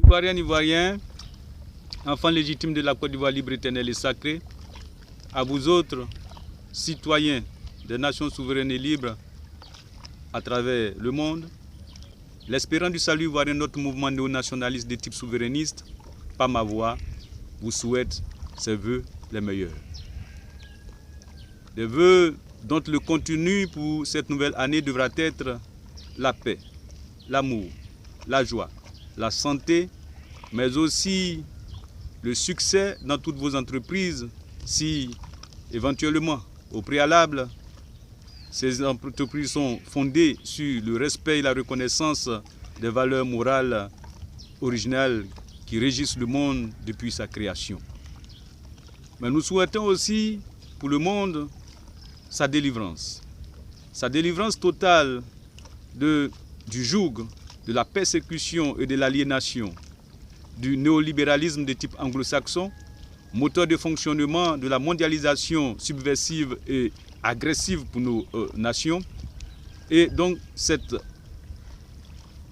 Ivoiriennes, Ivoiriens, enfants légitimes de la Côte d'Ivoire libre, éternelle et sacrée, à vous autres, citoyens des nations souveraines et libres à travers le monde, l'espérant du salut ivoirien, notre mouvement néo-nationaliste de type souverainiste, par ma voix, vous souhaite ses vœux les meilleurs. Des vœux dont le contenu pour cette nouvelle année devra être la paix, l'amour, la joie, la santé, mais aussi le succès dans toutes vos entreprises si, éventuellement, au préalable, ces entreprises sont fondées sur le respect et la reconnaissance des valeurs morales originales qui régissent le monde depuis sa création. Mais nous souhaitons aussi pour le monde sa délivrance totale du joug, de la persécution et de l'aliénation, du néolibéralisme de type anglo-saxon, moteur de fonctionnement de la mondialisation subversive et agressive pour nos nations. Et donc cette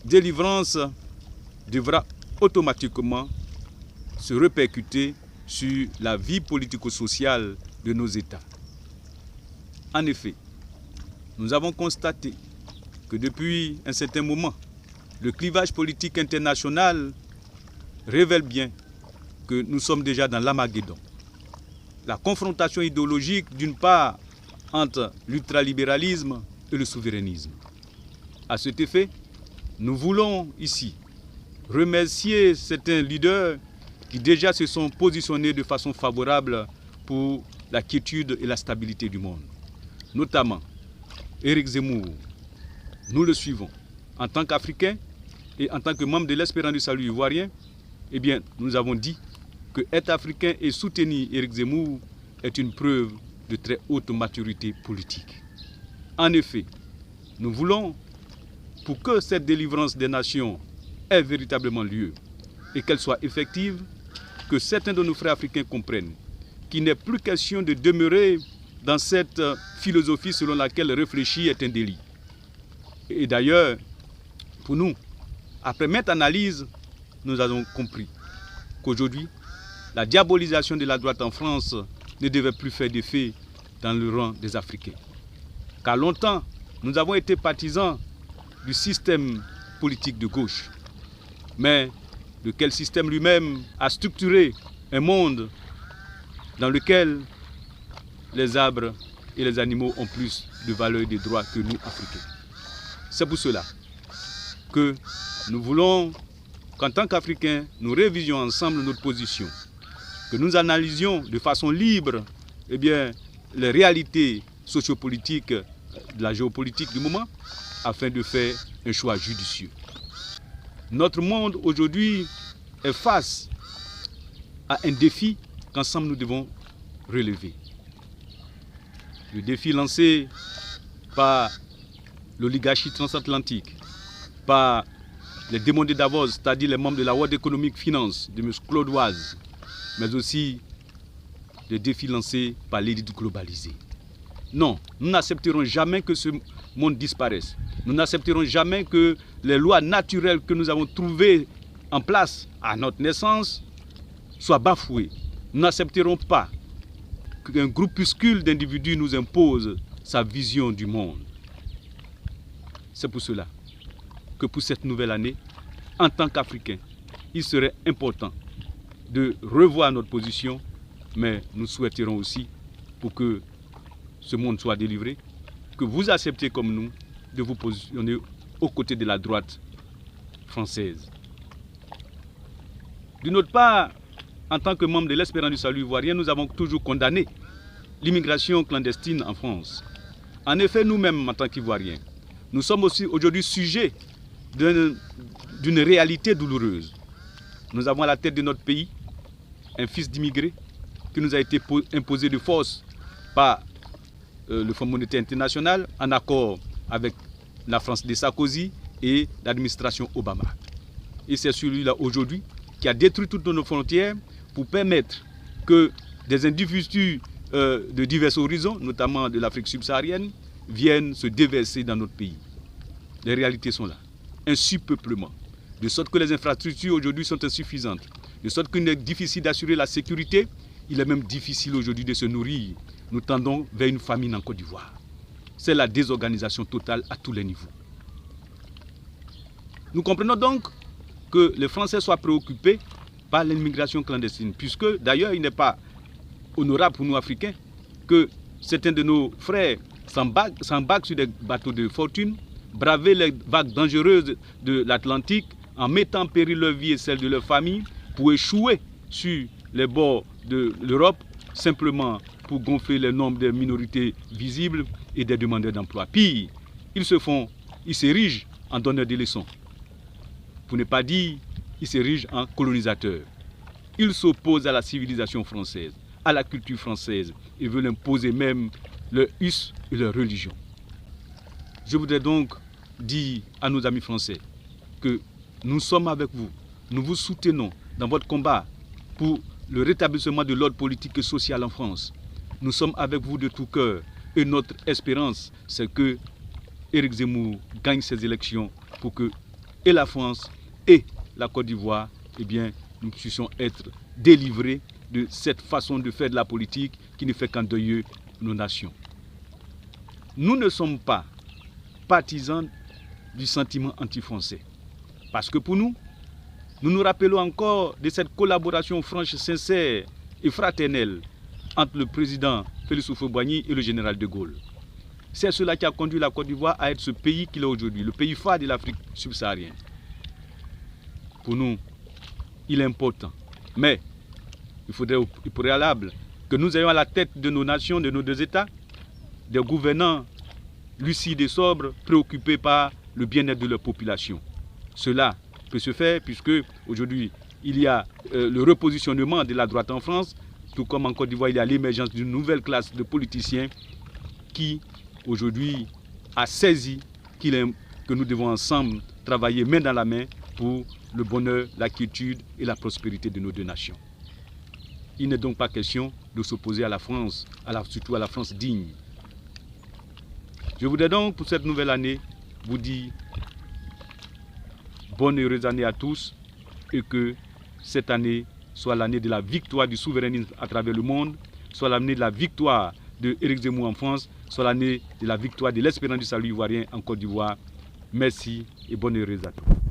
délivrance devra automatiquement se répercuter sur la vie politico-sociale de nos États. En effet, nous avons constaté que depuis un certain moment, le clivage politique international révèle bien que nous sommes déjà dans l'Armageddon. La confrontation idéologique, d'une part, entre l'ultralibéralisme et le souverainisme. À cet effet, nous voulons ici remercier certains leaders qui déjà se sont positionnés de façon favorable pour la quiétude et la stabilité du monde. Notamment Éric Zemmour. Nous le suivons en tant qu'Africains et en tant que membre de l'Espérance du Salut ivoirien. Eh bien, nous avons dit que être africain et soutenir Éric Zemmour est une preuve de très haute maturité politique. En effet, nous voulons, pour que cette délivrance des nations ait véritablement lieu et qu'elle soit effective, que certains de nos frères africains comprennent qu'il n'est plus question de demeurer dans cette philosophie selon laquelle réfléchir est un délit. Et d'ailleurs, pour nous, après maintes analyses, nous avons compris qu'aujourd'hui, la diabolisation de la droite en France ne devait plus faire d'effet dans le rang des Africains. Car longtemps, nous avons été partisans du système politique de gauche, mais lequel système lui-même a structuré un monde dans lequel les arbres et les animaux ont plus de valeur et de droits que nous, Africains. C'est pour cela que nous voulons qu'en tant qu'Africains, nous révisions ensemble notre position, que nous analysions de façon libre les réalités sociopolitiques de la géopolitique du moment afin de faire un choix judicieux. Notre monde aujourd'hui est face à un défi qu'ensemble nous devons relever. Le défi lancé par l'oligarchie transatlantique, par les démons de Davos, c'est-à-dire les membres de la World Economic Finance, de M. Claude Oise, mais aussi les défis lancés par l'élite globalisée. Non, nous n'accepterons jamais que ce monde disparaisse. Nous n'accepterons jamais que les lois naturelles que nous avons trouvées en place à notre naissance soient bafouées. Nous n'accepterons pas qu'un groupuscule d'individus nous impose sa vision du monde. C'est pour cela que pour cette nouvelle année, en tant qu'Africains, il serait important de revoir notre position, mais nous souhaiterons aussi, pour que ce monde soit délivré, que vous acceptiez comme nous de vous positionner aux côtés de la droite française. D'une autre part, en tant que membre de l'Espérance du Salut ivoirien, nous avons toujours condamné l'immigration clandestine en France. En effet, nous-mêmes, en tant qu'Ivoiriens, nous sommes aussi aujourd'hui sujets d'une réalité douloureuse. Nous avons à la tête de notre pays un fils d'immigré qui nous a été imposé de force par le Fonds monétaire international en accord avec la France de Sarkozy et l'administration Obama. Et c'est celui-là aujourd'hui qui a détruit toutes nos frontières pour permettre que des individus de divers horizons, notamment de l'Afrique subsaharienne, viennent se déverser dans notre pays. Les réalités sont là. Un surpeuplement, de sorte que les infrastructures aujourd'hui sont insuffisantes, de sorte qu'il est difficile d'assurer la sécurité, il est même difficile aujourd'hui de se nourrir. Nous tendons vers une famine en Côte d'Ivoire. C'est la désorganisation totale à tous les niveaux. Nous comprenons donc que les Français soient préoccupés par l'immigration clandestine, puisque d'ailleurs il n'est pas honorable pour nous Africains que certains de nos frères s'embarquent sur des bateaux de fortune, braver les vagues dangereuses de l'Atlantique en mettant en péril leur vie et celle de leur famille pour échouer sur les bords de l'Europe, simplement pour gonfler le nombre de minorités visibles et des demandeurs d'emploi. Pire, ils s'érigent en donneurs de leçons. Pour ne pas dire, ils s'érigent en colonisateurs. Ils s'opposent à la civilisation française, à la culture française, et veulent imposer même leur us et leur religion. Je voudrais donc dire à nos amis français que nous sommes avec vous, nous vous soutenons dans votre combat pour le rétablissement de l'ordre politique et social en France. Nous sommes avec vous de tout cœur et notre espérance, c'est que Éric Zemmour gagne ces élections pour que et la France et la Côte d'Ivoire, eh bien, nous puissions être délivrés de cette façon de faire de la politique qui ne fait qu'endeuiller nos nations. Nous ne sommes pas partisans du sentiment anti-français. Parce que pour nous, nous nous rappelons encore de cette collaboration franche, sincère et fraternelle entre le président Félix Houphouët-Boigny et le général de Gaulle. C'est cela qui a conduit la Côte d'Ivoire à être ce pays qu'il est aujourd'hui, le pays phare de l'Afrique subsaharienne. Pour nous, il est important. Mais il faudrait au préalable que nous ayons à la tête de nos nations, de nos deux États, des gouvernants lucides et sobres, préoccupés par le bien-être de leur population. Cela peut se faire puisque aujourd'hui, il y a le repositionnement de la droite en France, tout comme en Côte d'Ivoire, il y a l'émergence d'une nouvelle classe de politiciens qui, aujourd'hui, a saisi que nous devons ensemble travailler main dans la main pour le bonheur, la quiétude et la prospérité de nos deux nations. Il n'est donc pas question de s'opposer à la France, surtout à la France digne. Je voudrais donc, pour cette nouvelle année, vous dire bonne et heureuse année à tous et que cette année soit l'année de la victoire du souverainisme à travers le monde, soit l'année de la victoire de Éric Zemmour en France, soit l'année de la victoire de l'espérance du salut ivoirien en Côte d'Ivoire. Merci et bonne et heureuse à tous.